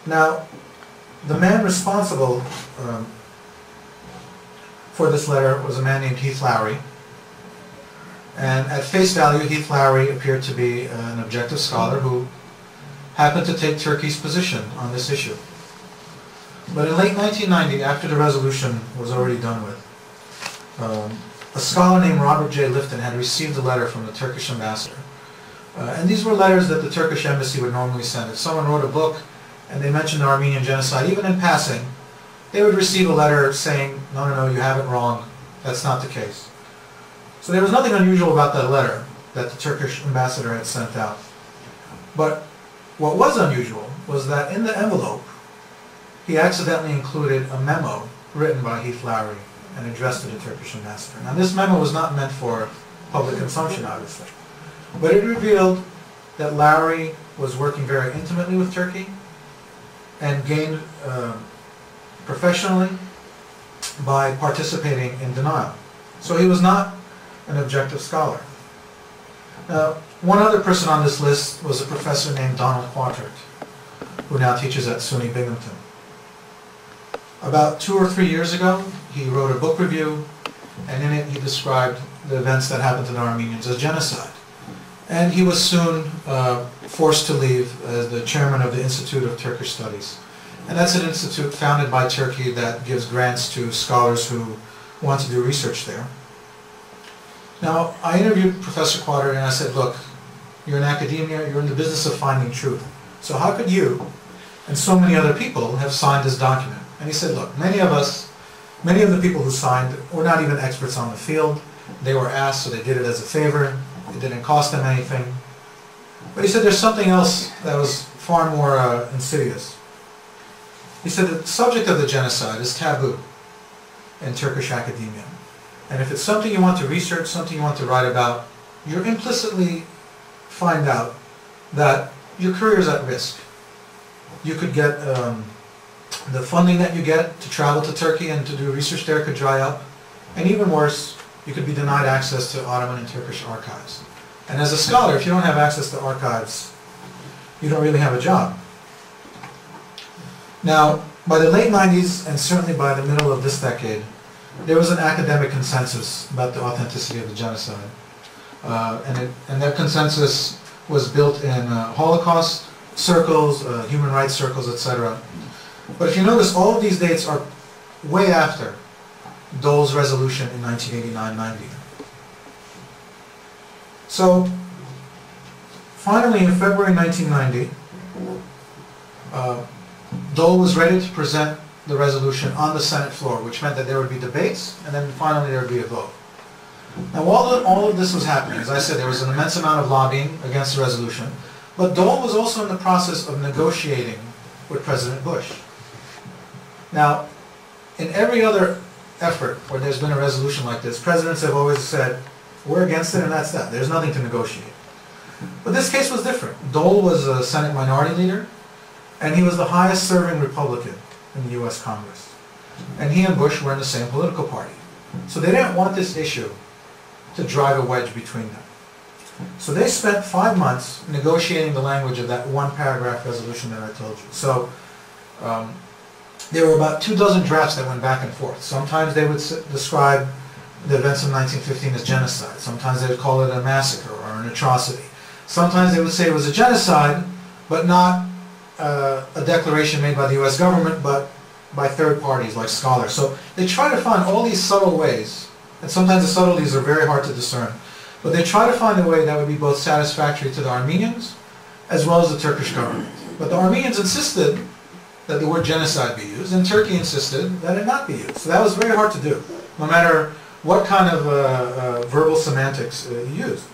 Now, the man responsible for this letter was a man named Heath Lowry. And at face value, Heath Lowry appeared to be an objective scholar who happened to take Turkey's position on this issue. But in late 1990, after the resolution was already done with, a scholar named Robert J. Lifton had received a letter from the Turkish ambassador. And these were letters that the Turkish embassy would normally send. If someone wrote a book and they mentioned the Armenian Genocide, even in passing, they would receive a letter saying, no, no, no, you have it wrong. That's not the case. So there was nothing unusual about that letter that the Turkish ambassador had sent out. But what was unusual was that in the envelope, he accidentally included a memo written by Heath Lowry and addressed to the Turkish ambassador. Now this memo was not meant for public consumption, obviously, but it revealed that Lowry was working very intimately with Turkey and gained professionally by participating in denial. So he was not an objective scholar. One other person on this list was a professor named Donald Quattert, who now teaches at SUNY Binghamton. About 2 or 3 years ago, he wrote a book review, and in it he described the events that happened to the Armenians as genocide. And he was soon forced to leave as the chairman of the Institute of Turkish Studies. And that's an institute founded by Turkey that gives grants to scholars who want to do research there. Now, I interviewed Professor Quattert and I said, look, you're in academia, you're in the business of finding truth. So how could you and so many other people have signed this document? And he said, look, many of the people who signed were not even experts on the field. They were asked, so they did it as a favor. It didn't cost them anything. But he said there's something else that was far more insidious. He said the subject of the genocide is taboo in Turkish academia. And if it's something you want to research, something you want to write about, you implicitly find out that your career is at risk. You could get the funding that you get to travel to Turkey and to do research there could dry up. And even worse, you could be denied access to Ottoman and Turkish archives. And as a scholar, if you don't have access to archives, you don't really have a job. Now, by the late 90s, and certainly by the middle of this decade, there was an academic consensus about the authenticity of the genocide. And that consensus was built in Holocaust circles, human rights circles, etc. But if you notice, all of these dates are way after Dole's resolution in 1989-90. So, finally in February 1990, Dole was ready to present the resolution on the Senate floor, which meant that there would be debates, and then finally there would be a vote. Now while all of this was happening, as I said, there was an immense amount of lobbying against the resolution, but Dole was also in the process of negotiating with President Bush. Now, in every other effort where there's been a resolution like this, presidents have always said, we're against it and that's that. There's nothing to negotiate. But this case was different. Dole was a Senate minority leader, and he was the highest serving Republican in the U.S. Congress. And he and Bush were in the same political party. So they didn't want this issue to drive a wedge between them. So they spent 5 months negotiating the language of that one paragraph resolution that I told you. So there were about 24 drafts that went back and forth. Sometimes they would describe the events of 1915 as genocide. Sometimes they would call it a massacre or an atrocity. Sometimes they would say it was a genocide, but not a declaration made by the U.S. government, but by third parties like scholars. So they try to find all these subtle ways, and sometimes the subtleties are very hard to discern, but they try to find a way that would be both satisfactory to the Armenians as well as the Turkish government. But the Armenians insisted that the word genocide be used, and Turkey insisted that it not be used. So that was very hard to do, no matter what kind of verbal semantics you used.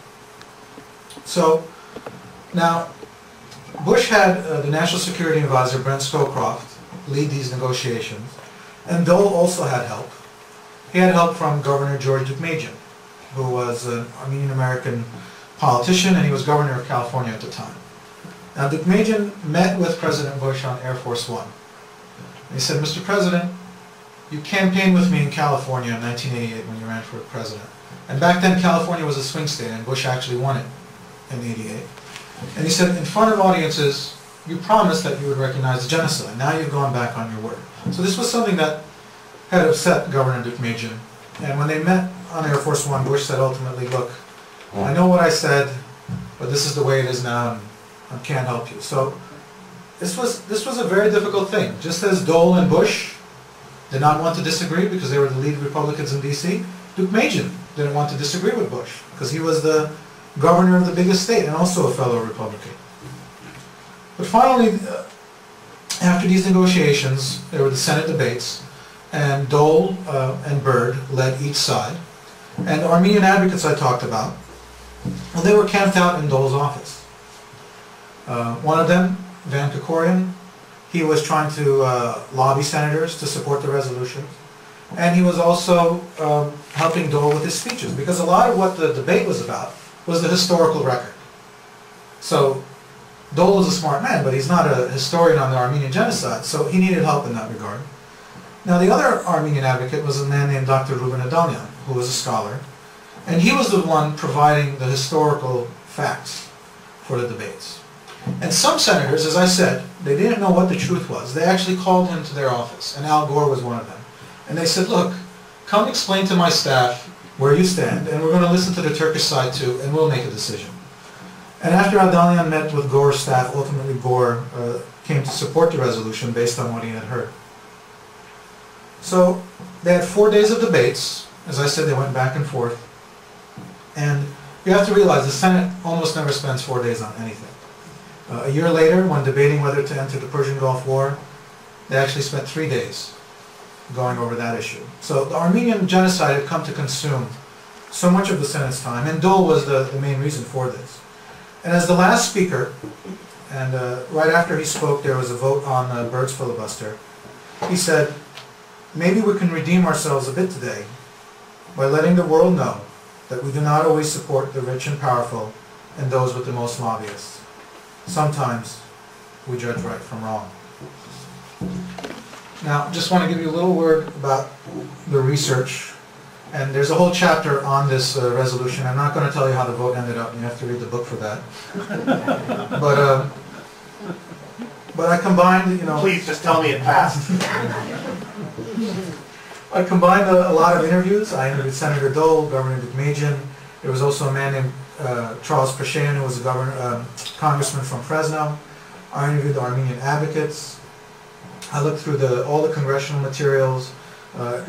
So now, Bush had the National Security Advisor, Brent Scowcroft, lead these negotiations, and Dole also had help. He had help from Governor George Deukmejian, who was an Armenian-American politician, and he was governor of California at the time. Now, Deukmejian met with President Bush on Air Force One. And he said, Mr. President, you campaigned with me in California in 1988 when you ran for president. And back then, California was a swing state, and Bush actually won it in '88. And he said, in front of audiences, you promised that you would recognize the genocide. Now you've gone back on your word. So this was something that had upset Governor Deukmejian. And when they met on Air Force One, Bush said ultimately, look, I know what I said, but this is the way it is now, and I can't help you. So this was a very difficult thing. Just as Dole and Bush did not want to disagree because they were the lead Republicans in D.C., Deukmejian didn't want to disagree with Bush because he was the governor of the biggest state and also a fellow Republican. But finally, after these negotiations, there were the Senate debates, and Dole and Byrd led each side. And the Armenian advocates I talked about, well, they were camped out in Dole's office. One of them, Van Kekorian, he was trying to lobby senators to support the resolution. And he was also helping Dole with his speeches, because a lot of what the debate was about was the historical record. So Dole is a smart man, but he's not a historian on the Armenian Genocide, so he needed help in that regard. Now the other Armenian advocate was a man named Dr. Ruben Adalyan, who was a scholar, and he was the one providing the historical facts for the debates. And some senators, as I said, they didn't know what the truth was. They actually called him to their office, and Al Gore was one of them. And they said, look, come explain to my staff where you stand, and we're going to listen to the Turkish side too, and we'll make a decision. And after Adalyan met with Gore's staff, ultimately Gore came to support the resolution based on what he had heard. So they had 4 days of debates. As I said, they went back and forth. And you have to realize the Senate almost never spends 4 days on anything. A year later, when debating whether to enter the Persian Gulf War, they actually spent 3 days going over that issue. So the Armenian Genocide had come to consume so much of the Senate's time, and Dole was the main reason for this. And as the last speaker, and right after he spoke there was a vote on Byrd's filibuster, he said, maybe we can redeem ourselves a bit today by letting the world know that we do not always support the rich and powerful and those with the most lobbyists. Sometimes we judge right from wrong. Now, just want to give you a little word about the research. And there's a whole chapter on this resolution. I'm not going to tell you how the vote ended up. You have to read the book for that. But I combined, you know... Please just tell me it passed. I combined a lot of interviews. I interviewed Senator Dole, Governor Deukmejian. There was also a man named Charles Preshean, who was a congressman from Fresno. I interviewed the Armenian advocates. I looked through all the congressional materials,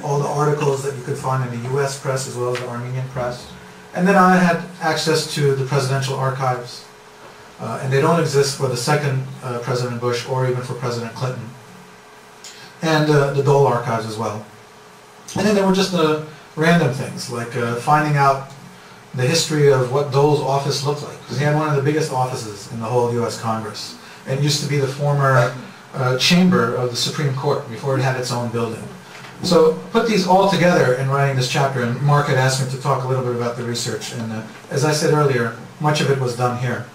all the articles that you could find in the U.S. press as well as the Armenian press. And then I had access to the presidential archives. And they don't exist for the second President Bush or even for President Clinton. And the Dole archives as well. And then there were just random things, like finding out the history of what Dole's office looked like. Because he had one of the biggest offices in the whole U.S. Congress. It used to be the former chamber of the Supreme Court before it had its own building. So put these all together in writing this chapter, and Mark had asked me to talk a little bit about the research, and as I said earlier, much of it was done here.